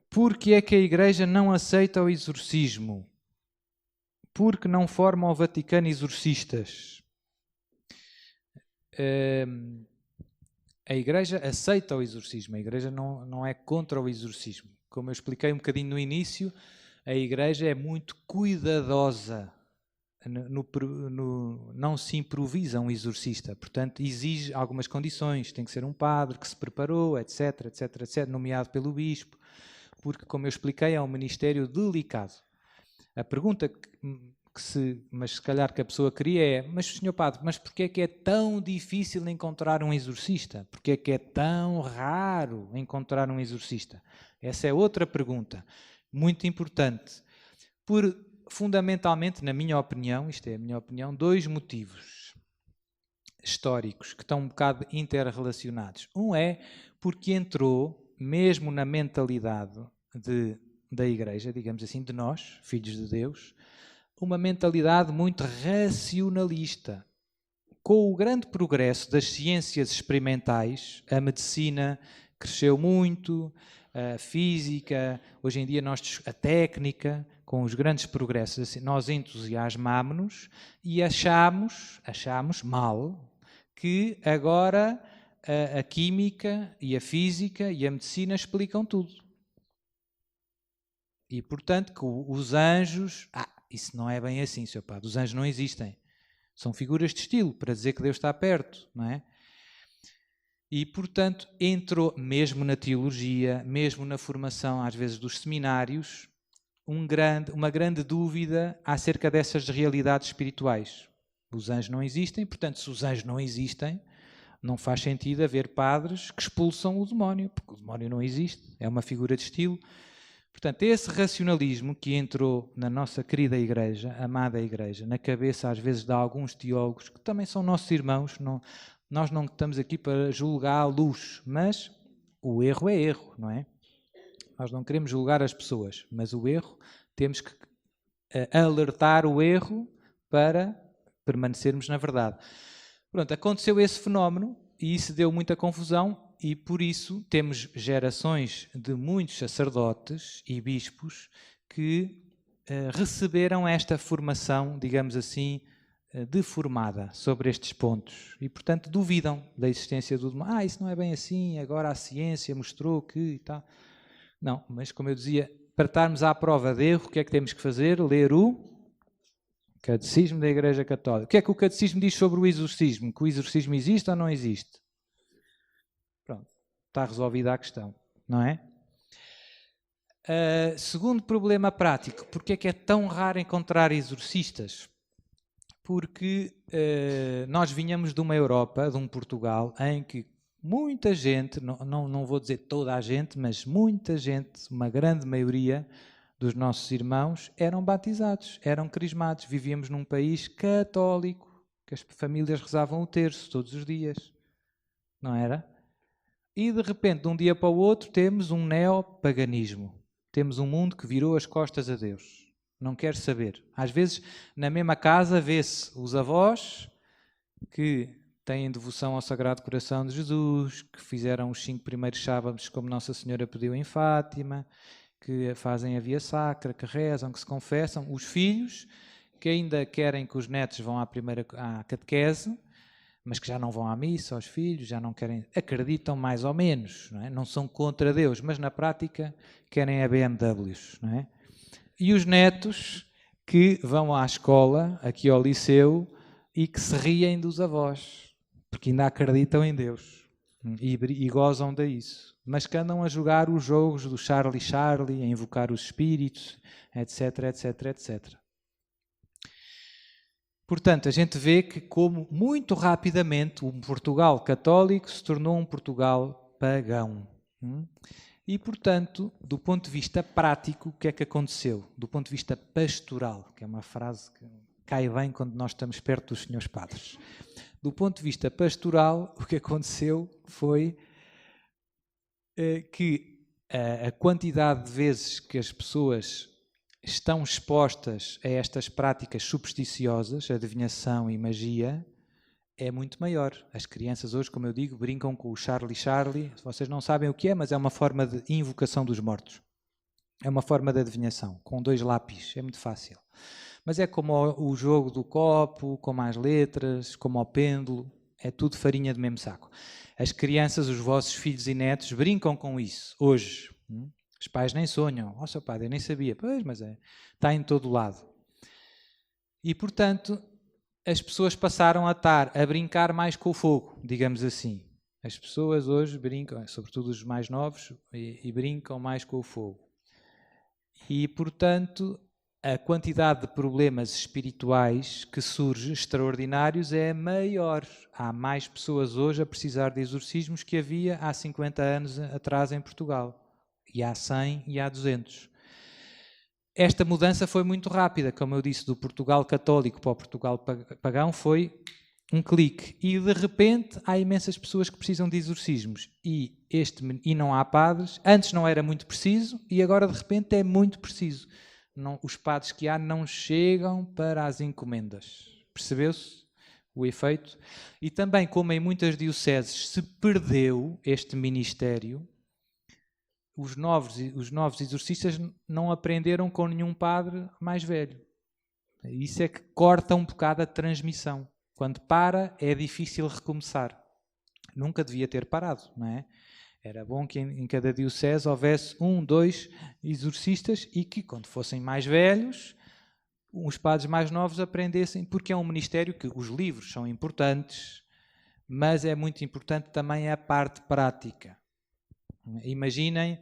Porque é que a Igreja não aceita o exorcismo? Porque não forma o Vaticano exorcistas. A Igreja aceita o exorcismo, a Igreja não é contra o exorcismo. Como eu expliquei um bocadinho no início, a Igreja é muito cuidadosa. Não se improvisa um exorcista, portanto exige algumas condições, tem que ser um padre que se preparou, etc, etc, etc, nomeado pelo bispo, porque, como eu expliquei, é um ministério delicado. A pergunta mas se calhar que a pessoa queria é: mas senhor padre, mas porquê é que é tão difícil encontrar um exorcista? Porquê é que é tão raro encontrar um exorcista? Essa é outra pergunta, muito importante. Fundamentalmente, na minha opinião, isto é a minha opinião, dois motivos históricos que estão um bocado interrelacionados. Um é porque entrou, mesmo na mentalidade da Igreja, digamos assim, de nós, filhos de Deus, uma mentalidade muito racionalista. Com o grande progresso das ciências experimentais, a medicina cresceu muito, a física, hoje em dia a técnica, com os grandes progressos, assim, nós entusiasmámos-nos e achámos mal, que agora a química e a física e a medicina explicam tudo. E, portanto, que os anjos... isso não é bem assim, Sr. Padre. Os anjos não existem. São figuras de estilo, para dizer que Deus está perto, não é? E, portanto, entrou, mesmo na teologia, mesmo na formação, às vezes, dos seminários, uma grande dúvida acerca dessas realidades espirituais. Os anjos não existem, portanto, se os anjos não existem, não faz sentido haver padres que expulsam o demónio, porque o demónio não existe, é uma figura de estilo. Portanto, esse racionalismo que entrou na nossa querida Igreja, amada Igreja, na cabeça às vezes de alguns teólogos, que também são nossos irmãos, nós não estamos aqui para julgar a luz, mas o erro é erro, não é? Nós não queremos julgar as pessoas, mas o erro, temos que alertar o erro para permanecermos na verdade. Pronto, aconteceu esse fenómeno e isso deu muita confusão e por isso temos gerações de muitos sacerdotes e bispos que receberam esta formação, digamos assim, deformada sobre estes pontos e, portanto, duvidam da existência do demónio. Isso não é bem assim, agora a ciência mostrou que e tal. Não, mas como eu dizia, para estarmos à prova de erro, o que é que temos que fazer? Ler o Catecismo da Igreja Católica. O que é que o Catecismo diz sobre o exorcismo? Que o exorcismo existe ou não existe? Pronto, está resolvida a questão, não é? Segundo problema prático, porque é que é tão raro encontrar exorcistas? Porque nós vinhamos de uma Europa, de um Portugal, em que muita gente, não vou dizer toda a gente, mas muita gente, uma grande maioria dos nossos irmãos eram batizados, eram crismados. Vivíamos num país católico, que as famílias rezavam o terço todos os dias, não era? E de repente, de um dia para o outro, temos um neopaganismo. Temos um mundo que virou as costas a Deus. Não quer saber. Às vezes, na mesma casa, vê-se os avós que têm devoção ao Sagrado Coração de Jesus, que fizeram os 5 primeiros sábados como Nossa Senhora pediu em Fátima, que fazem a via sacra, que rezam, que se confessam. Os filhos, que ainda querem que os netos vão à catequese, mas que já não vão à missa, aos filhos, já não querem, acreditam mais ou menos, não é? Não são contra Deus, mas na prática querem a BMWs, não é? E os netos que vão à escola, aqui ao liceu, e que se riem dos avós, porque ainda acreditam em Deus e gozam disso, mas que andam a jogar os jogos do Charlie Charlie, a invocar os espíritos, etc, etc, etc. Portanto, a gente vê que como muito rapidamente um Portugal católico se tornou um Portugal pagão. E, portanto, do ponto de vista prático, o que é que aconteceu? Do ponto de vista pastoral, que é uma frase que cai bem quando nós estamos perto dos senhores padres. Do ponto de vista pastoral, o que aconteceu foi que a quantidade de vezes que as pessoas estão expostas a estas práticas supersticiosas, adivinhação e magia, é muito maior. As crianças hoje, como eu digo, brincam com o Charlie Charlie. Vocês não sabem o que é, mas é uma forma de invocação dos mortos. É uma forma de adivinhação, com 2 lápis, é muito fácil. Mas é como o jogo do copo, como as letras, como o pêndulo, é tudo farinha do mesmo saco. As crianças, os vossos filhos e netos, brincam com isso hoje. Os pais nem sonham. Oh, seu padre, eu nem sabia. Pois, mas está em todo lado. E, portanto, as pessoas passaram a estar a brincar mais com o fogo, digamos assim. As pessoas hoje brincam, sobretudo os mais novos, e brincam mais com o fogo. E, portanto, a quantidade de problemas espirituais que surge, extraordinários, é maior. Há mais pessoas hoje a precisar de exorcismos que havia há 50 anos atrás em Portugal. E há 100 e há 200. Esta mudança foi muito rápida, como eu disse, do Portugal católico para o Portugal pagão foi um clique. E, de repente, há imensas pessoas que precisam de exorcismos. E não há padres. Antes não era muito preciso e agora, de repente, é muito preciso. Não, os padres que há não chegam para as encomendas. Percebeu-se o efeito? E também, como em muitas dioceses se perdeu este ministério, os novos exorcistas não aprenderam com nenhum padre mais velho. Isso é que corta um bocado a transmissão. Quando para, é difícil recomeçar. Nunca devia ter parado, não é? Era bom que em cada diocese houvesse 1, 2 exorcistas e que, quando fossem mais velhos, os padres mais novos aprendessem, porque é um ministério que os livros são importantes, mas é muito importante também a parte prática. Imaginem,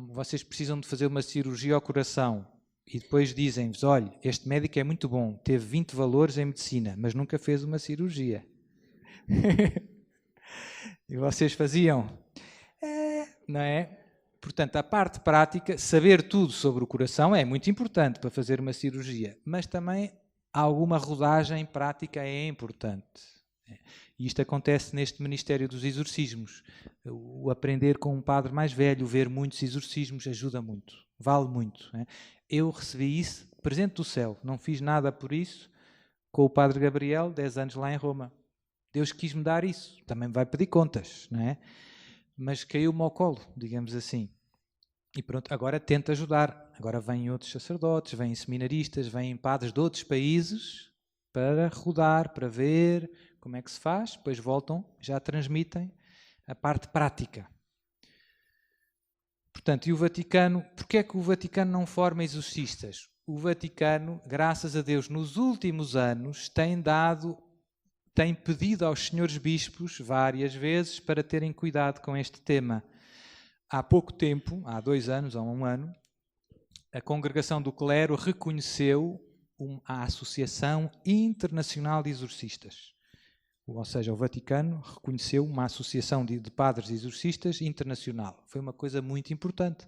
vocês precisam de fazer uma cirurgia ao coração e depois dizem-vos, olha, este médico é muito bom, teve 20 valores em medicina, mas nunca fez uma cirurgia. E vocês faziam... não é? Portanto, a parte prática, saber tudo sobre o coração é muito importante para fazer uma cirurgia, mas também alguma rodagem prática é importante. E isto acontece neste Ministério dos Exorcismos. O aprender com um padre mais velho, ver muitos exorcismos, ajuda muito, vale muito. Eu recebi isso, presente do céu, não fiz nada por isso, com o padre Gabriel, 10 anos lá em Roma. Deus quis-me dar isso, também vai pedir contas, não é? Mas caiu-me ao colo, digamos assim. E pronto, agora tento ajudar. Agora vêm outros sacerdotes, vêm seminaristas, vêm padres de outros países para rodar, para ver como é que se faz. Depois voltam, já transmitem a parte prática. Portanto, e o Vaticano, porquê é que o Vaticano não forma exorcistas? O Vaticano, graças a Deus, nos últimos anos tem pedido aos senhores bispos várias vezes para terem cuidado com este tema. Há pouco tempo, há 2 anos ou 1 ano, a Congregação do Clero reconheceu a Associação Internacional de Exorcistas. Ou seja, o Vaticano reconheceu uma associação de padres exorcistas internacional. Foi uma coisa muito importante.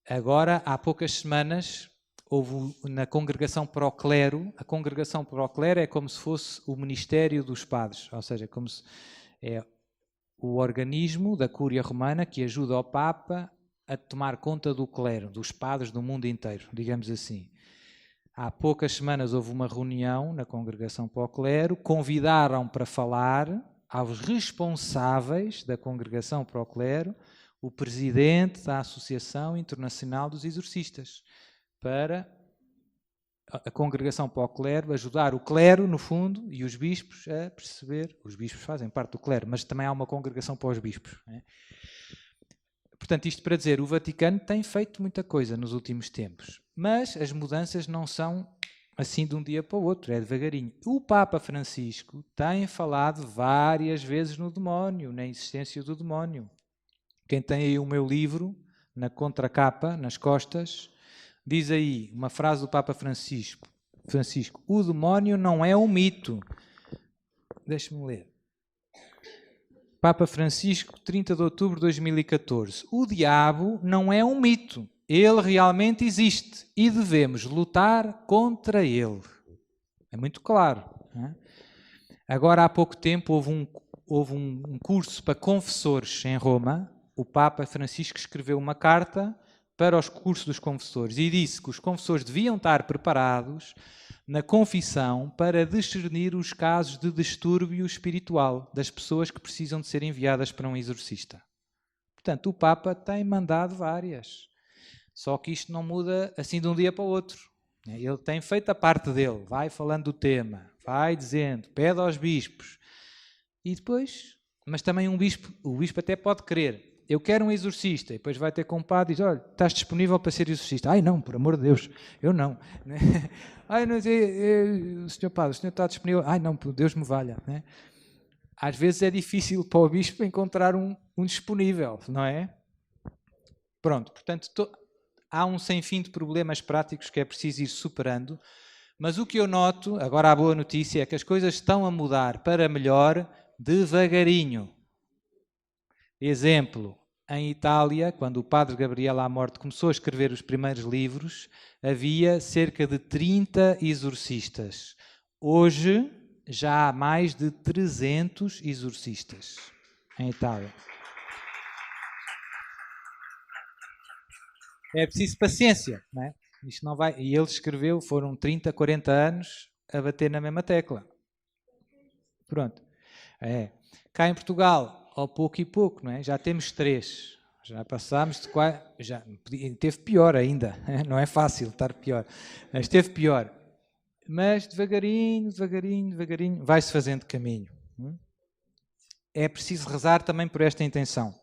Agora, há poucas semanas, houve na Congregação para o Clero. A Congregação para o Clero é como se fosse o Ministério dos Padres, ou seja, como se é o organismo da Cúria Romana que ajuda ao Papa a tomar conta do clero, dos padres do mundo inteiro, digamos assim. Há poucas semanas houve uma reunião na Congregação para o Clero, convidaram para falar aos responsáveis da Congregação para o Clero, o presidente da Associação Internacional dos Exorcistas, para a Congregação para o Clero ajudar o clero, no fundo, e os bispos a perceber. Os bispos fazem parte do clero, mas também há uma congregação para os bispos. Não é? Portanto, isto para dizer, o Vaticano tem feito muita coisa nos últimos tempos, mas as mudanças não são assim de um dia para o outro, é devagarinho. O Papa Francisco tem falado várias vezes no demónio, na existência do demónio. Quem tem aí o meu livro, na contracapa, nas costas, diz aí uma frase do Papa Francisco, o demónio não é um mito. Deixa-me ler. Papa Francisco, 30 de outubro de 2014. O diabo não é um mito. Ele realmente existe e devemos lutar contra ele. É muito claro. Não é? Agora, há pouco tempo, houve um curso para confessores em Roma. O Papa Francisco escreveu uma carta para os cursos dos confessores e disse que os confessores deviam estar preparados na confissão para discernir os casos de distúrbio espiritual das pessoas que precisam de ser enviadas para um exorcista. Portanto, o Papa tem mandado várias. Só que isto não muda assim de um dia para o outro. Ele tem feito a parte dele, vai falando do tema, vai dizendo, pede aos bispos. E depois, mas também o bispo até pode querer. Eu quero um exorcista. E depois vai ter com um padre e diz, olha, estás disponível para ser exorcista? Ai não, por amor de Deus, eu não. Ai, não, senhor padre, o senhor está disponível? Ai não, Deus me valha. Às vezes é difícil para o bispo encontrar um disponível, não é? Pronto, portanto, há um sem fim de problemas práticos que é preciso ir superando, mas o que eu noto, agora a boa notícia, é que as coisas estão a mudar para melhor devagarinho. Exemplo, em Itália, quando o padre Gabriele à Morte começou a escrever os primeiros livros, havia cerca de 30 exorcistas. Hoje já há mais de 300 exorcistas em Itália. É preciso paciência, não é? Isto não vai. E ele escreveu, foram 30, 40 anos a bater na mesma tecla. Pronto. Cá em Portugal, ao pouco e pouco, não é? Já temos 3. Já passámos de quase. Já teve pior ainda. Não é fácil estar pior. Mas esteve pior. Mas devagarinho, devagarinho, devagarinho, vai-se fazendo caminho. É preciso rezar também por esta intenção.